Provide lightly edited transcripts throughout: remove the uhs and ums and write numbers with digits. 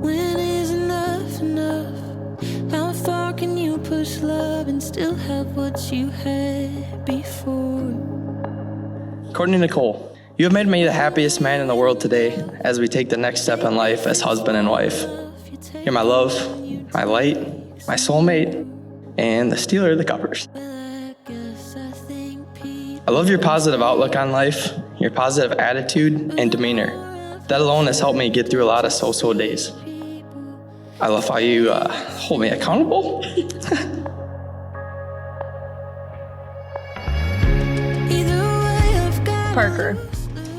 When is enough enough? How far can you push love and still have what you had before? Courtney Nicole, you have made me the happiest man in the world today as we take the next step in life as husband and wife. You're my love, my light, my soulmate, and the stealer of the covers. I love your positive outlook on life, your positive attitude and demeanor. That alone has helped me get through a lot of so-so days. I love how you hold me accountable. Parker,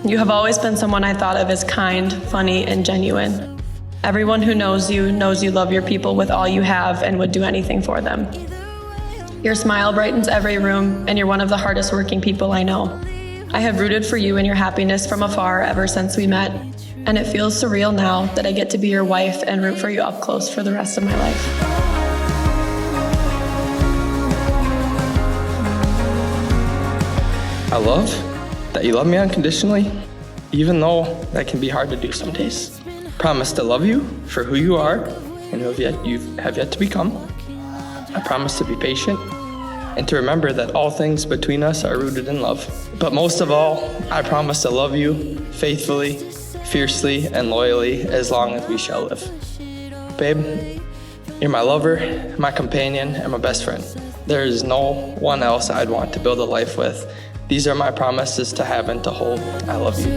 you have always been someone I thought of as kind, funny, and genuine. Everyone who knows you love your people with all you have and would do anything for them. Your smile brightens every room, and you're one of the hardest working people I know. I have rooted for you and your happiness from afar ever since we met, and it feels surreal now that I get to be your wife and root for you up close for the rest of my life. I love that you love me unconditionally, even though that can be hard to do some days. Promise to love you for who you are and who you have yet to become. I promise to be patient and to remember that all things between us are rooted in love. But most of all, I promise to love you faithfully, fiercely, and loyally as long as we shall live. Babe, you're my lover, my companion, and my best friend. There is no one else I'd want to build a life with. These are my promises to have and to hold. I love you.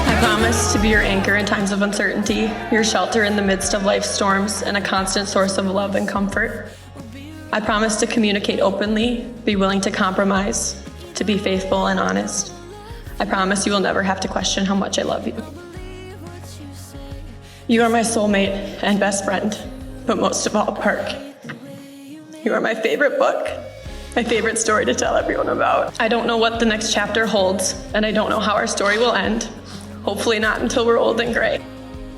I promise to be your anchor in times of uncertainty, your shelter in the midst of life's storms, and a constant source of love and comfort. I promise to communicate openly, be willing to compromise, to be faithful and honest. I promise you will never have to question how much I love you. You are my soulmate and best friend, but most of all, Park. You are my favorite book, my favorite story to tell everyone about. I don't know what the next chapter holds, and I don't know how our story will end. Hopefully not until we're old and gray.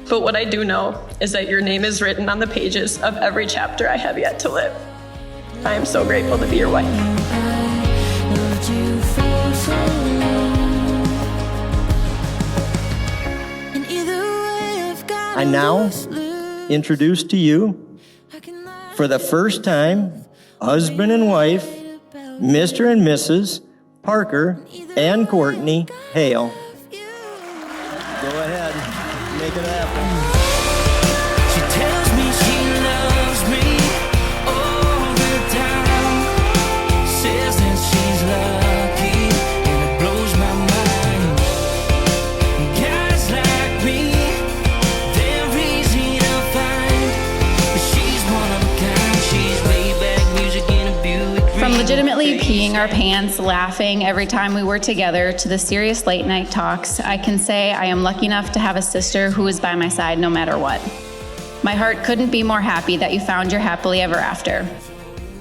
But what I do know is that your name is written on the pages of every chapter I have yet to live. I am so grateful to be your wife. I now introduce to you, for the first time, husband and wife, Mr. and Mrs. Parker and Courtney Hale. Go ahead, make it happen. She tells me she loves me all the time. Says that she's lucky and it blows my mind. Guys like me, they're easy to find. But she's one of a kind. She's laid back music in a Buick. From legitimately peeing our pants, laughing every time we were together, to the serious late night talks, I can say I am lucky enough to have a sister who is by my side no matter what. My heart couldn't be more happy that you found your happily ever after.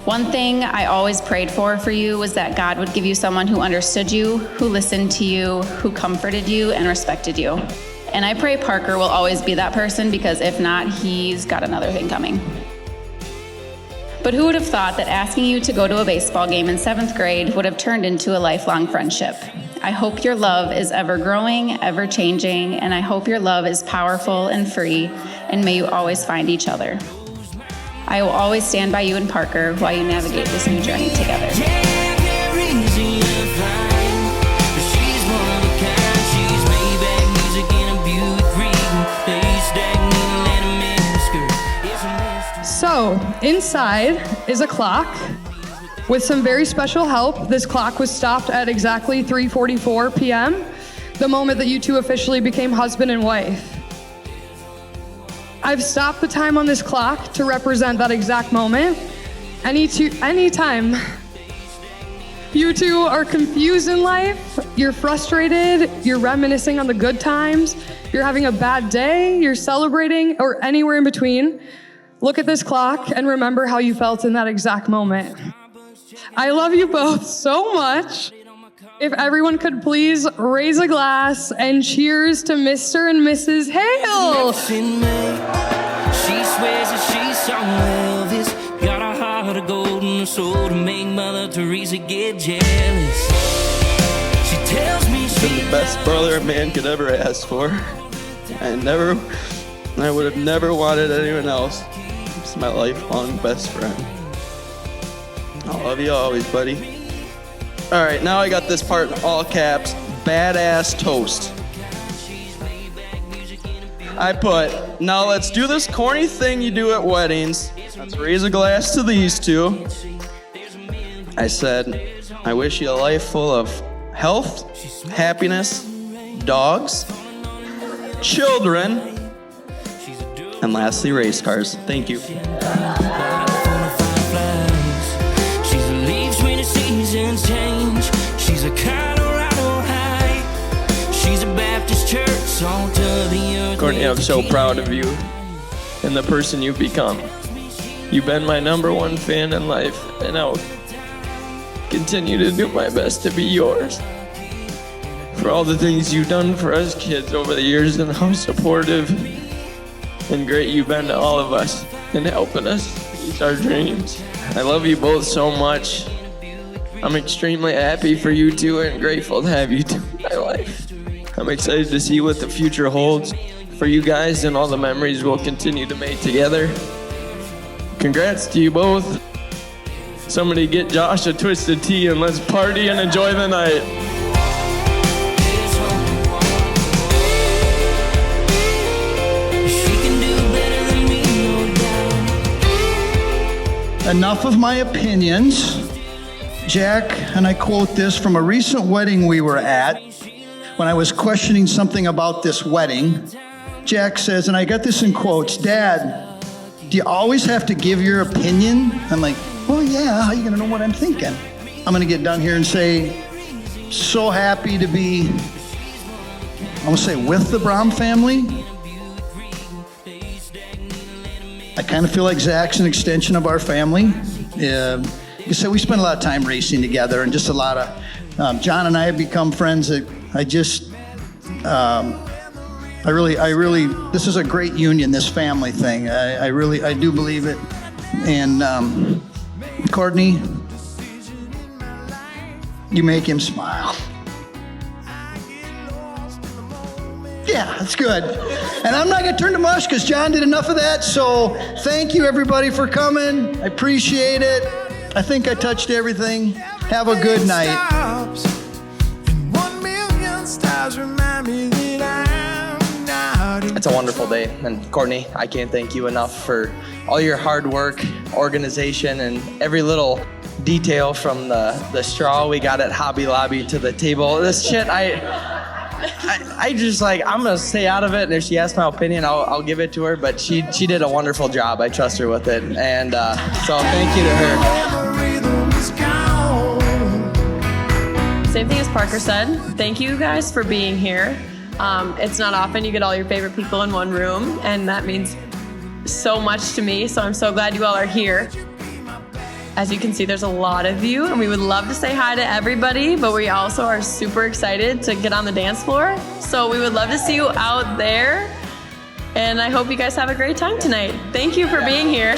One thing I always prayed for you was that God would give you someone who understood you, who listened to you, who comforted you and respected you. And I pray Parker will always be that person, because if not, he's got another thing coming. But who would have thought that asking you to go to a baseball game in 7th grade would have turned into a lifelong friendship? I hope your love is ever growing, ever changing, and I hope your love is powerful and free, and may you always find each other. I will always stand by you and Parker while you navigate this new journey together. So, inside is a clock. With some very special help, this clock was stopped at exactly 3:44 p.m., the moment that you two officially became husband and wife. I've stopped the time on this clock to represent that exact moment. Anytime you two are confused in life, you're frustrated, you're reminiscing on the good times, you're having a bad day, you're celebrating, or anywhere in between, look at this clock and remember how you felt in that exact moment. I love you both so much. If everyone could please raise a glass and cheers to Mr. and Mrs. Hale. She swears that she's some Elvis, got a heart of gold. and soul to make Mother Teresa get jealous. She tells me Been the best brother a man could ever ask for. I would have never wanted anyone else. He's my lifelong best friend. I love you always, buddy. All right, now I got this part in all caps. Badass toast. I put, now let's do this corny thing you do at weddings. Let's raise a glass to these two. I said, I wish you a life full of health, happiness, dogs, children, and lastly, race cars. Thank you. she's a leaf when the seasons change. She's a Colorado high. She's a Baptist church, salt of the earth. Courtney, I'm so proud of you and the person you've become. You've been my #1 fan in life, and I'll continue to do my best to be yours. For all the things you've done for us kids over the years and how supportive and great you've been to all of us in helping us reach our dreams. I love you both so much. I'm extremely happy for you two and grateful to have you two in my life. I'm excited to see what the future holds for you guys and all the memories we'll continue to make together. Congrats to you both. Somebody get Josh a twisted tea and let's party and enjoy the night. Enough of my opinions. Jack, and I quote this from a recent wedding we were at. When I was questioning something about this wedding, Jack says, and I got this in quotes, "Dad, do you always have to give your opinion?" I'm like, well, yeah, how are you gonna know what I'm thinking? I'm gonna get done here and say, so happy to be, I want to say, with the Braum family. I kind of feel like Zach's an extension of our family. You said we spend a lot of time racing together, and just a lot of, John and I have become friends that I really, this is a great union, this family thing. I do believe it. And Courtney, you make him smile. Yeah, that's good. And I'm not gonna turn to mush because John did enough of that. So thank you everybody for coming. I appreciate it. I think I touched everything. Have a good night. It's a wonderful day, and Courtney, I can't thank you enough for all your hard work, organization, and every little detail from the straw we got at Hobby Lobby to the table. This shit, I just like, I'm gonna stay out of it, and if she asks my opinion, I'll give it to her, but she did a wonderful job. I trust her with it, and so thank you to her. Same thing as Parker said. Thank you guys for being here. It's not often you get all your favorite people in one room, and that means so much to me, so I'm so glad you all are here. As you can see, there's a lot of you, and we would love to say hi to everybody, but we also are super excited to get on the dance floor. So we would love to see you out there, and I hope you guys have a great time tonight. Thank you for being here.